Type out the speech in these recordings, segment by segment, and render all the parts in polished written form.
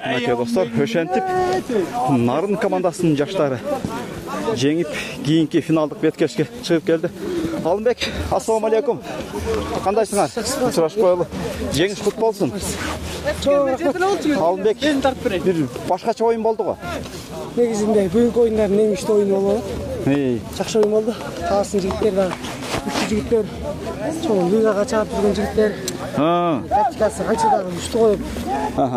Мынакей достор, ошентип Нарын командасынын жаштары жеңип кийинки финалдык беткечке чыгып келди. Алымбек, ассаламу алейкум. Кандайсыңар? Учурашып коелу. Жеңиш кут болсун. Алымбек, бир башкача оюн болду го. Негизинде бүгүнкү оюндардын эң күчтүү оюну болду. Жакшы оюн болду. Таластын жигиттери да күчтүү жигиттер. Чоң лигага чыгып жүргөн жигиттер. Тактикасы канча да күчтүү коюп.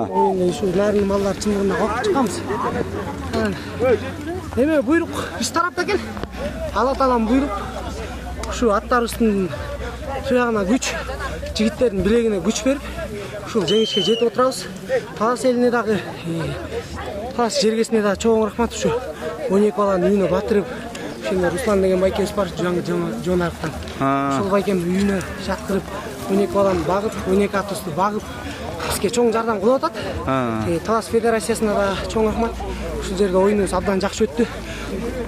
Оюнда ушу Нарын балдар чындыгында коркуп чыкканбыз. Эме буйрук биз тарапта экен. Алла таалам буйрук. Ушу аттарыбыздын туягына күч, жигиттердин билегине күч берип, ушул жеңишке жетип отурабыз. Талас элине дагы, Талас жергесине дагы чоң рахмат. Ушу 12 баланы үйүнө батырып, ошондо Руслан деген байкебиз бар, Жонарыктан. Ушул байкем үйүнө шактырып, 12 баланы багып, 12 атыбызды багып, бизге чоң жардам кылып атат. Талас федерациясына да чоң рахмат. Ушул жерде оюнубуз абдан жакшы өттү.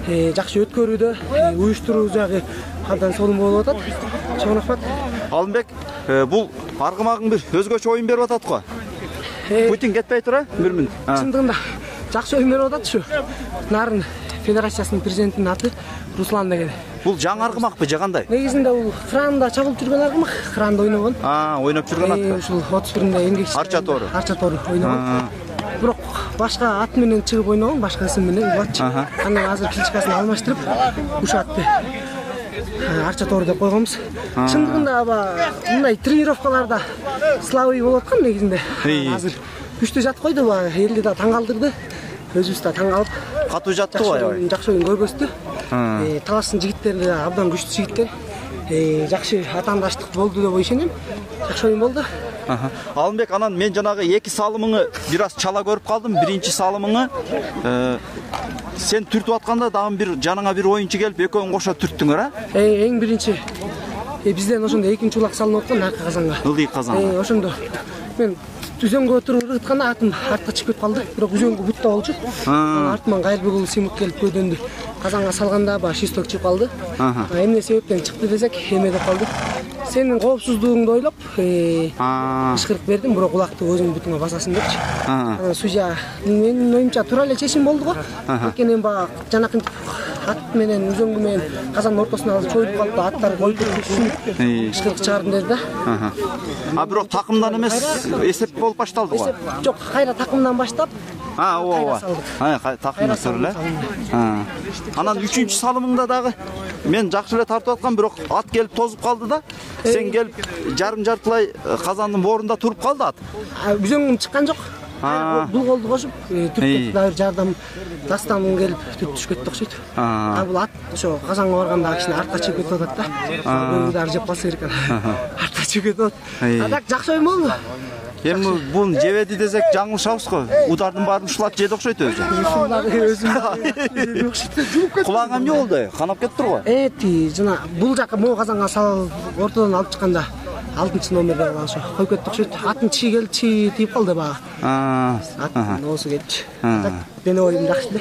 Жакшы өткөрүүдө, уюштуруу жагы абдан сонун болуп атат. Чоң рахмат. Алымбек, бул аргымагың бир өзгөчө оюн берип атат го. Путин кетпей тура, бир мүнөт. Чындыгында жакшы оюн берип атат ушу. Нарын федерациясынын президентинин аты Руслан деген. Бул жаңы аргымакпы же кандай? Негизинде бул Кыранда чабылып жүргөн аргымак, Кыранда ойногон. Ойноп жүргөн ат. Ушул 31-нде эмгек Арча тору. Арча тору ойногон. Бирок башка ат менен чыгып ойногон, башка исим менен Булатчы. Андан азыр кличкасын алмаштырып, ушул атты Арча тору деп койгонбуз. Чындыгында мындай тренировкаларда слабый болуп аткан негизинде. Азыр күчтүү жат койду, элди да таң калтырды. Өзүбүз да таң калып. Катуу жатты го аябай. Жакшы оюн көргөздү. Таластын жигиттери да абдан күчтүү жигиттер. Жакшы атаандаштык болду деп ишенем. Жакшы оюн болду. Алымбек, анан мен жанагы эки салымыңы бир аз чала көрүп калдым. Биринчи салымыңы сен түртүп атканда дагы бир жаныңа бир оюнчу келип экөөң кошо түрттүңөр, а? Эң биринчи бизден ошондо экинчи улак салынып аткан арка казанга. Ылдый казанга. Ошондо мен үзөңгө отуруп ыргытканда атым артка чыгып кетип калды. Бирок үзөңгө бутта болчу. Артыман Кайырбек уулу Симик келип көдөндү. Казанга салганда шисток чыгып калды. Эмне себептен чыкты десек, эме деп калды. Сенин коопсуздугуңду ойлоп, ышкырык бердим, бирок улакты өзүң бүтүнгө басасың депчи. Анан судья менин оюмча туура эле чечим болду го. Анткени баягы жанакынтип ат менен үзөңгү менен казандын ортосуна алып чоюлуп калды, аттар коюп түшүн. Ышкырык чыгардым деди да. Бирок такымдан эмес эсеп болуп башталды го. Жок, кайра такымдан баштап. Ооба. Такымдан эле. Анан үчүнчү салымыңда дагы мен жакшы эле тартып аткам, бирок ат келип тозуп калды да. Сен келип жарым жартылай казандын боорунда туруп калды ат. Үзөңүм чыккан жок. Бул колду кошуп, түртүп дагы жардам дастамын келип түшүп кетти окшойт. Бул ат ошо казанга барганда кичине артка чыгып кетип атат да. Дар жеп калса керек. Артка чыгып кетип атат. Так жакшы оюн болду. Эми бун жебеди десек жаңылышабыз го. Удардын баарын ушулат жеди окшойт өзү. Кулагыңа эмне болду? Канап кетиптир го. Жана бул жака могу казанга салып ортодон алып чыкканда 6 номерде ошо коюп кетти окшойт. Аттын чии келди, чии тийип калды бага. Аттын оосу кетти. Дене оюм жакшы эле.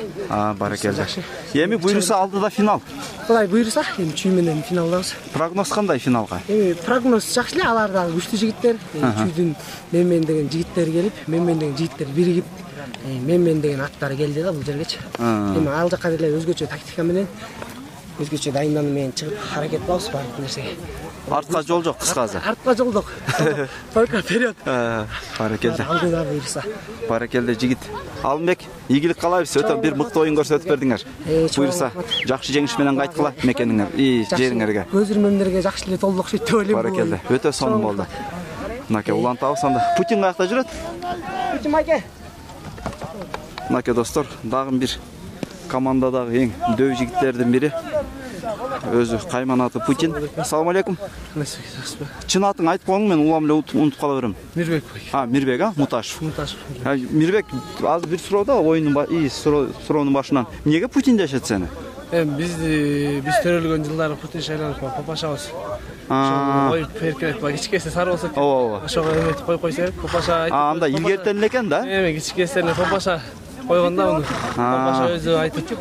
Баракелде. Эми буйруса алдыда финал. Кудай буйруса, эми чүй менен финалдабыз. Прогноз кандай финалга? Эми прогноз жакшы эле, алар дагы күчтүү жигиттер. Чүйдүн Менмен деген жигиттер келип, Менмен деген жигиттер биригип, Менмен деген аттары келди да бул жергечи. Эми ал жака деле өзгөчө тактика менен, өзгөчө дайындануу менен чыгып аракет кылабыз баардык нерсеге. Артка жол жок кыскасы. Артка жол жок. Только вперед. Баракелде. Алдыда буйруса. Баракелде жигит. Алымбек, ийгилик каалайбыз. Өтө бир мыкты оюн көрсөтүп бердиңер. Буйруса, жакшы жеңиш менен кайткыла мекениңер, жериңерге. Көз ирмемдерге жакшы эле толду окшойт деп ойлойм. Баракелде. Өтө сонун болду. Мынакей улантабыз анда. Путин каякта жүрөт? Путин майке. Мынакей достор, дагы бир командадагы эң дөв жигиттердин бири. Өзү кайман аты Путин. Ассаламу алейкум. Чын атың айтып коюң, мен улам эле унутуп кала берем. Мирбек. Мирбек, Муташев. Мирбек, азыр бир суроо да оюндун суроонун башынан. Эмнеге Путин дешет сени? Биз төрөлгөн жылдары Путин шайланып папашабыз. Ой, перкелеп кичкеси сары болсо. Ошого эметип койсо керек, папаша айтып. Анда илгертен экен да? Кичкесине папаша койгондо уну. Папаша өзү айтып.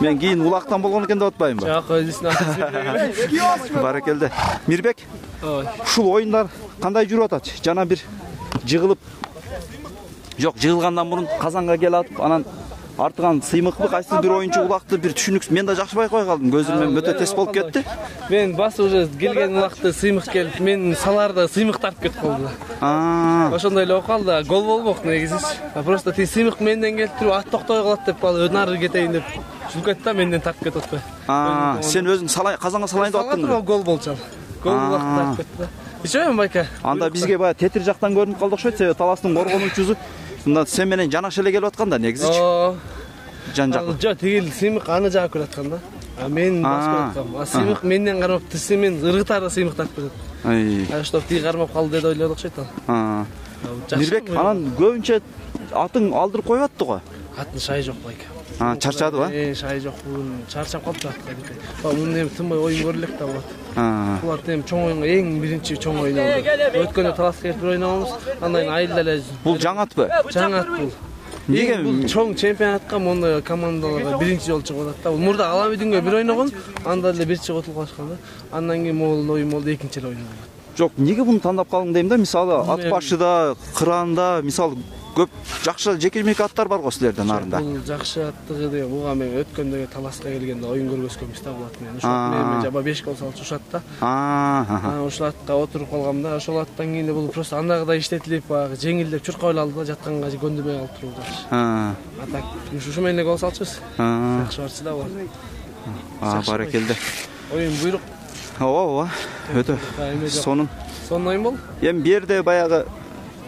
Мен кийин улактан болгон экен деп атпаймынбы? Жок, өзүнүн аты. Баракелде. Мирбек, ушул оюндар кандай жүрүп атат? Жана бир жыгылып Жок, жыгылгандан мурун казанга кел атып, анан артыган сыймыкпы, кайсы бир оюнчу улакты бир түшүнүксүз. Мен да жакшы байкой калдым. Көзүмөн өтө тез болуп кетти. Мен басы уже келген убакта сыймык келип, мен саларда сыймык тартып кетип калды. Ошондой эле болуп калды. Гол болмок негизичи. Просто ти сыймык менден келип туруп ат токтой калат деп калып, нары кетейин деп жүрүп кетти да, менден тартып кетип атпай. Сен өзүң казанга салайын деп аттың. Гол болчу. Гол убакта тартып кетти. Ичөйм байка. Анда бизге бая тетир жактан көрүнүп калды окшойт, себеби таластын коргонуучусу мында сен менен жанаш эле келип аткан да негизичи. Жан-жак. Жок, тигил сыймык аны жаап келаткан да. Мен басып аткам. Сыймык менден кармап тисе мен ыргытары сыймык тартып кетет. Что тиги кармап калды деп ойлодук окшойт ал. Мирбек, анан көбүнчө атың алдырып коюп атты го. Аттын шайы жок байка. Чарчадыбы? Шайы жок. Бүгүн чарчап калды атка. Муну эми тынбай оюн көрөлүк да болот. Булар эми чоң оюнга эң биринчи чоң оюн алды. Өткөндө таласка келип бир ойногонбуз. Андан кийин айылда эле. Бул жаңы атпы? Жаңы ат бул. Неге бул чоң чемпионатка мондой командаларга биринчи жолу чыгып атат да. Мурда Аламедингө бир ойногон, анда эле биринчи отулуп калышкан да. Андан кийин могул оюн болду, экинчи эле ойногон. Жок, неге буну тандап калдың дейм да? Мисалы, ат башыда, кыранда, мисалы көп жакшы жеке-жеке аттар бар го силердин нарында. Бул жакшы аттыгы деп буга мен өткөндө таласка келгенде оюн көргөзгөнбүз да булат менен. Ошол менен жаба 5 гол салчушат да. Ошол атка отуруп калгам да. Ошол аттан кийин бул просто андагыдай иштетилип, баягы жеңилдеп чуркап алды да, жатканга көндүрбөй калып турду. Атак ушу менен гол салчубуз. Жакшы барчы да бул. Баракелде. Оюн буйрук. Ооба, өтө. Сонун оюн бол. Эми берде баягы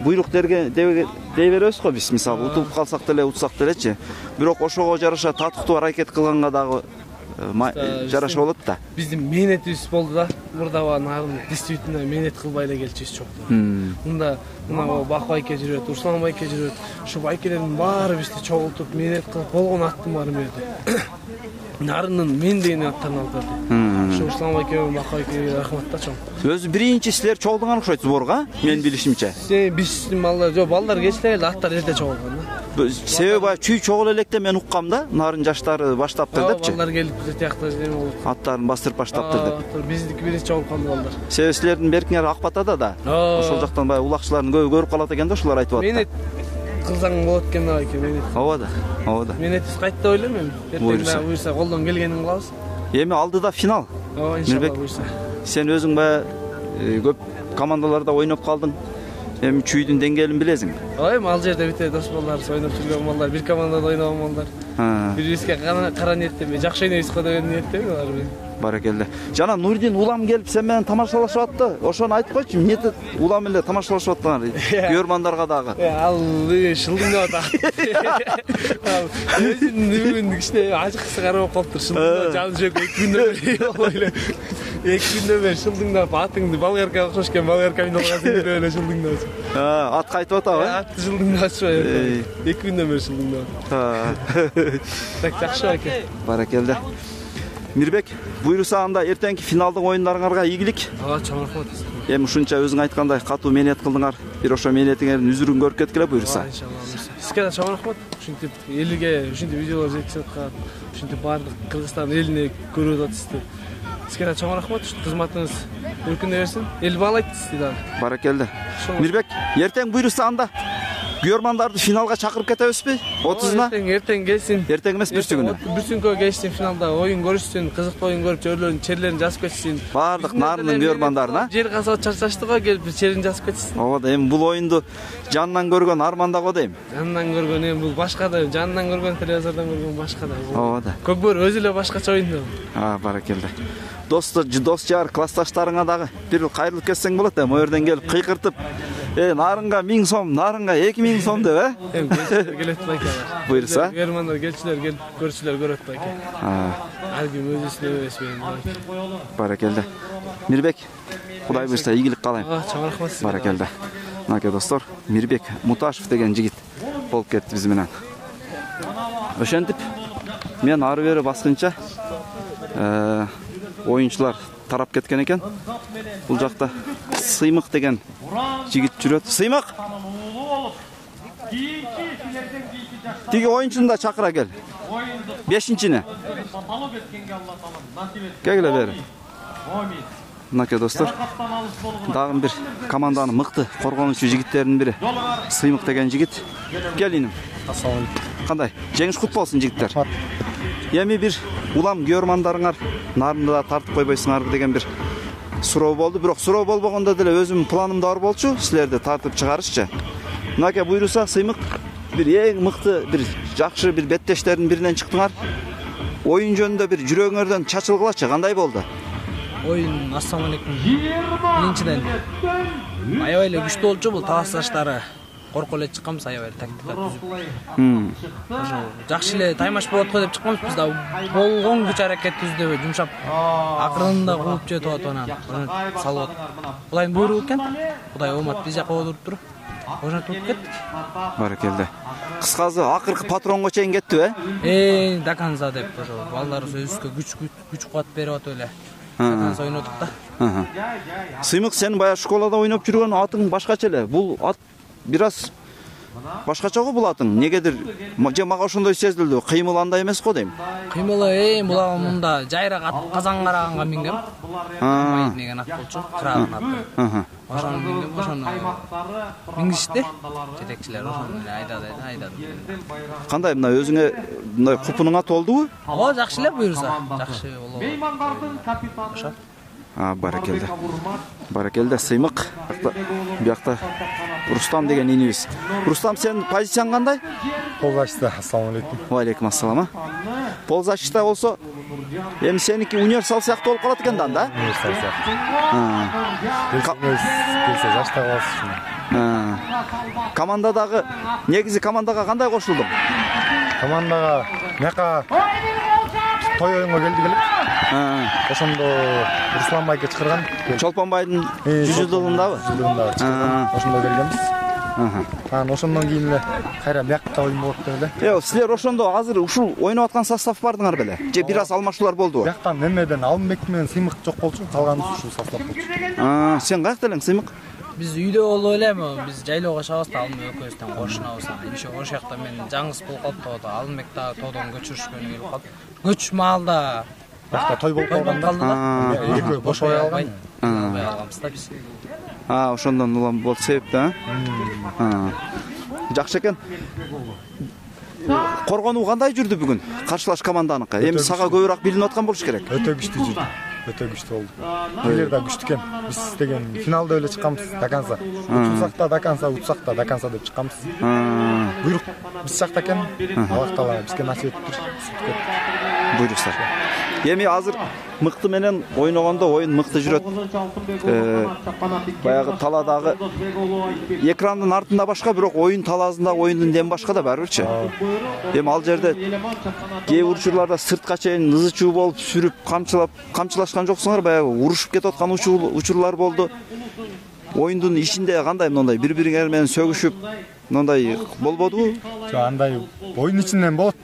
буйрук дей беребиз го биз, мисалы утулуп калсак деле, утсак делечи. Бирок ошого жараша татыктуу аракет кылганга дагы жараша болот да. Биздин мээнетибиз болду да. Мурда нарын действительно мээнет кылбай эле келчүбүз жок. Мында мына Бак байке жүрөт, Руслан байке жүрөт. Ушу байкелердин баары бизди чогултуп мээнет кылып болгон аттын баары берди. Нарынын мен деген аттарын алып берди. Ушу Руслан байке, Бак байке рахмат да чоң. Өзү биринчи силер чогулган окшойт сборго, мен билишимче. Биздин балдар, жок, балдар кечте эле, аттар эрте чогулган да. Себеби чүй чогул электе мен уккам да, нарын жаштары баштаптыр депчи. Балдар келип биз тиякта эме болот. Аттарын бастырып баштаптыр деп. Биздики биринчи чогулуп калды балдар. Себеби силердин беркиңер Ак Батада да. Ошол жактан баягы улакчыларын көрүп калат экен да, ушулар айтып атты. Менет кылсаң болот экен да байке, менет. Ооба да. Менетибиз кайтты деп ойлойм мен. Эртең буйрса колдон келгенин кылабыз. Эми алдыда финал. Иншалла буйрса. Сен өзүң баягы көп командаларда ойноп калдың. Эми чүйдүн деңгээлин билесиң. Эми ал жерде бүтө дос балдар, ойноп жүргөн балдар, бир командада ойногон балдар. Бирибизге кара ниеттеби, жакшы ойнойбуз го деген ниеттеби алар менен. Баракелде. Жана Нурдин улам келип сен менен тамашалашып атты. Ошону айтып койчу, эмне улам эле тамашалашып аттыңар? Көрмандарга дагы. Ал шылдыңдап атат. Өзүн бүгүн кичине ажыксы карап калыптыр. Шылдыңдап жаны жок 2 күндөн бери. 2 күндөн бери шылдыңдап атыңды болгаркага окшош экен, болгарка миналгасың деп эле шылдыңдап. Ат кайтып атабы? Ат шылдыңдап. 2 күндөн бери шылдыңдап. Так жакшы экен. Баракелде. Мирбек, буйруса анда эртеңки финалдык оюндарыңарга ийгилик. Чоң рахмат. Эми ушунча өзүң айткандай катуу мээнет кылдыңар. Бир ошо мээнетиңердин үзүрүн көрүп кеткиле буйруса. Иншалла. Сизге да чоң рахмат. Ушинтип элге ушинтип видеолор жеткизип аткан, ушинтип баардык Кыргызстан элине көрүп атасыздар. Сизге да чоң рахмат. Кызматыңыз өркүндөй берсин. Эл баалайт сизди дагы. Баракелде. Мирбек, эртең буйруса анда Күйөрмандарды финалга чакырып кетебизби? 30-на? Эртең келсин. Эртең эмес, бүрсү күнү. Бүрсүнкө келсин финалда оюн көрүшсүн, кызыктуу оюн көрүп, жерлерин, черлерин жазып кетсин. Бардык нарынын күйөрмандарына. Жер казып чарчашты го, келип черин жазып кетсин. Ооба, эми бул оюнду жанынан көргөн арманда го дейм. Жанынан көргөн эми бул башка да, жанынан көргөн телевизордон көргөн башка да. Ооба да. Көкбөр өзү эле башкача оюн. Баракелде. Дос жар, классташтарыңа дагы бир кайрылып кетсең болот эми, мөрдөн келип кыйкыртып, нарынга 1000 сом, нарынга 2000 сом деп, Эми келет байке. Буйрса? Күйөрмандар келчилер, келип көрчүлөр көрөт байке. Ар ким өзүнүн небеси менен. Баракелде. Мирбек, Кудай буйрса ийгилик каалайм. Чоң рахмат. Баракелде. Мынакей достор, Мирбек Муташев деген жигит болуп кетти биз менен. Ошентип, мен ары бери баскынча оюнчулар тарап кеткен экен. Бул жакта Сыймык деген жигит жүрөт. Сыймык! Тиги оюнчуну да чакыра кел. 5-чини. Келгиле бери. мынакей достор. Дагы бир команданын мыкты коргонуучу жигиттеринин бири. Сыймык деген жигит. Кел иним. Ассаламу алейкум. Кандай? Жеңиш кут болсун жигиттер. Эми бир улам көрмандарыңар нарынды да тартып койбойсуңарбы деген бир суроо болду. Бирок суроо болбогондо деле өзүмдүн планымда бар болчу, силерди тартып чыгарышчы. Мынакей буйруса Сыймык бир эң мыкты, бир жакшы бир беттештердин биринен чыктыңар. Оюн жөнүндө бир жүрөгүңөрдөн чачылгылачы, кандай болду? Oyun assalamu alaikum. Birinчиден аябай эле күчтүү болчу бул талас таштары. Коркуп эле чыкканбыз, аябай тактика түзүп. Ошо жакшы эле таймаш болот го деп чыкканбыз. Биз да болгон күч аракетибизди жумшап акырында кууп жетип атып анан салып атып. Кудайдын буйругу экен. Кудай оомат биз жака отуруп туруп. Ошо туруп кеттик. Баракелде. Кыскасы акыркы патронго чейин кеттиби? До конца деп ошо балдарыбыз өзүбүзгө күч кубат берип атып эле. До конца ойнодук да. Сыймык, сен баягы школада ойноп жүргөн атың башкача эле. Бул ат бир аз башкача го бул атың. Негедир же мага ошондой сезилди. Кыймыл андай эмес го дейм. Кыймылы булагы мында жайрак ат казан караганга мингем. Майын деген ат болчу, кыраган ат. Ошону мингем, ошону мингишти. Жетекчилер ошону айдады. Кандай мына өзүңө мындай купунуңа толдубу? Ооба, жакшы эле буйруса. Жакшы болобу. Ошо. Баракелде. Баракелде Сыймык. Биякта Рустам деген инибиз. Рустам, сен позицияң кандай? Ползащита. Ассаламу алейкум. Ва алейкум ассалам. Ползащита болсо, эми сеники универсал сыяктуу болуп калат экен да? Универсал сыяктуу. Келсе жашта каласыз. Командадагы негизи командага кандай кошулдуң? Командага мыяка той оюнга келдик эле. Ошондо Руслан байке чакырган. Чолпонбайдын 100 жылдыгындабы? чакырган. Ошондо келгенбиз. Анан ошондон кийин эле кайра биякта оюн болот деп эле. Силер ошондо азыр ушул ойноп аткан состав бардыңар беле? Же бир аз алмашуулар болдубу? Бияктан Немеден Алымбек менен Сыймык жок болчу, калганыбыз ушул состав болчу. Сен каякта элең, Сыймык? Биз үйдө болуп эле, биз жайлоого чыгабыз да, Алымбек экөөбүздөн кошунабыз. Ошо жакта мен жаңыс болуп калып, Алымбек дагы тоодон көчүрүшкөнү келип калып. Көч маалда Бияқта той болуп калганда экөө бош ой алган. Алганбыз да биз. Ошондон улам болуп себеп да. Жакшы экен. Коргонуу кандай жүрдү бүгүн? Каршылаш команданыкы. Эми сага көбүрөөк билинип аткан болуш керек. Өтө күчтүү жүрдү. Өтө күчтүү болду. Билер да күчтүү экен. Биз деген финалда эле чыкканбыз, до конца. Утсак да до конца, утсак да до конца деп чыкканбыз. Буйрук биз жакта экен. Аллах таала бизге насип этиптир. Буйрукса. Эми азыр мыкты менен ойногондо оюн мыкты жүрөт. Баягы таладагы экрандын артында башка, бирок оюн талаасында оюндун дем башка да барбырчы. Эми ал жерде кээ учурларда сыртка чейин ызычуу болуп сүрүп камчылашкан жоксуңар, баягы урушуп кетип аткан учурлар болду. Оюндун ичинде кандай мындай бири-бириңер менен сөгүшүп мындай болбодубу? Жок, андай оюн ичинен болот.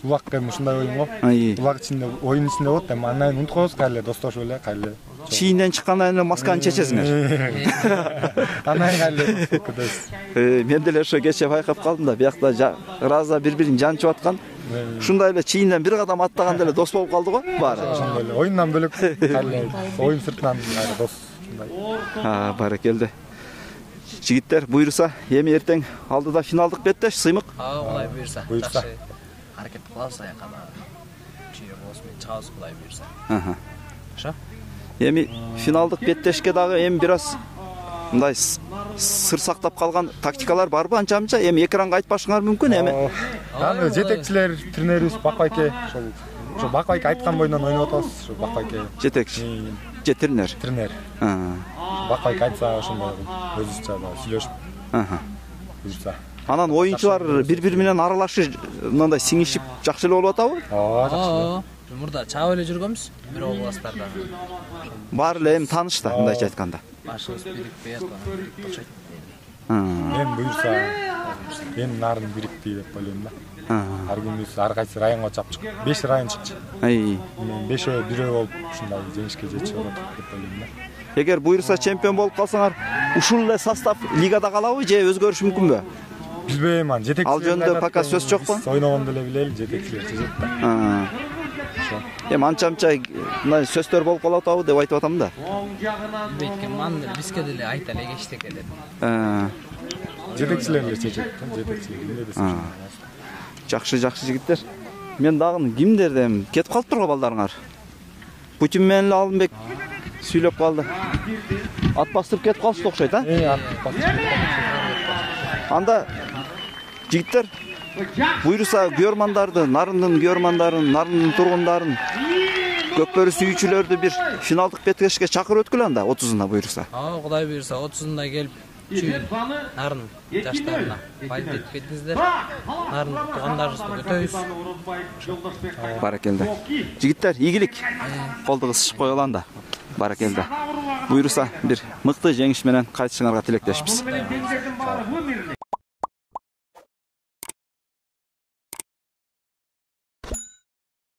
Улак эми ушундай оюн го. Улак ичинде оюн ичинде болот, эми андан унутуп коебуз, кайра достошуп эле, кайра чийинден чыккандан эле масканы чечесиңер. Анан кайра көдөбүз. Мен деле ошо кече байкап калдым да, биякта раза бири-бирин жанчып аткан. Ушундай эле чийинден бир кадам аттаган деле дос болуп калды го, баары. Ошондой эле оюндан бөлөк кайра оюн сыртынан кайра дос ушундай. Баракелде. Жигиттер, буйруса, эми эртең алдыда финалдык беттеш, Сыймык. Кудай буйруса. Буйруса. Аракет кылабыз, аякада чыйыр болсун, чыгабыз, Кудай буйруса. Ошо. Эми финалдык беттешке дагы эми бир аз мындай сыр сактап калган тактикалар барбы анча-мынча? Эми экранга айтпашыңар мүмкүн эми. Аны жетекчилер, тренерибиз Бакбайке, ошо Бакбайке айткан боюнан ойноп атабыз. Ошо Бакбайке Жетекчи. Же тренер. Тренер. Бакбайке айтса ошондой өзүбүзчө сүйлөшүп. Буйруса. Анан оюнчулар бири-бири менен аралашып, мындай сиңишип жакшы эле болуп атабы? Ооба. Мурда чаап эле жүргөнбүз, бир областтарда. Баары эле эми тааныш да, мындайча айтканда. Башыбыз бирикпей атат, окшойт. Эми буйруса, эми нарын бирикти деп ойлойм да. Ар күнүбүз ар кайсы районго чап чык. 5 район чыкчу. 5-өө 1-өө болуп ушундай жеңишке жетишип атат деп ойлойм да. Эгер буйруса чемпион болуп калсаңар, ушул эле состав лигада калабы же өзгөрүшү мүмкүнбү? Билбейм, жетекчилер. Ал жөнүндө пока сөз жокпу? Ойногондо эле билели, жетекчилер чечет да. Ошо. Эми анча мындай сөздөр болуп калып атабы деп айтып атам да. Бейкен ман бизге деле айта эле кечтек эле. Жетекчилер эле чечет, жетекчилер эмне десе. Жакшы жигиттер. Мен дагы кимдерден кетип калыптыр го балдарыңар. Путин менен эле Алымбек сүйлөп калды. Ат бастырып кетип калышты окшойт, а? Анда жигиттер буйруса күйөрмандарды, Нарындын күйөрмандарын, Нарындын тургундарын, Көкбөрү сүйүүчүлөрдү бир финалдык беткешке чакырып өткүлө анда 30-унда буйруса. Кудай буйруса 30-унда келип Нарын жаштарына пайда этип кетиңиздер. Нарын туугандарыбызды көтөйбүз. Баракелде. Жигиттер, ийгилик. Колду кысышып коелу анда. Баракелде. Буйруса бир мыкты жеңиш менен кайтышыңарга тилектешпиз.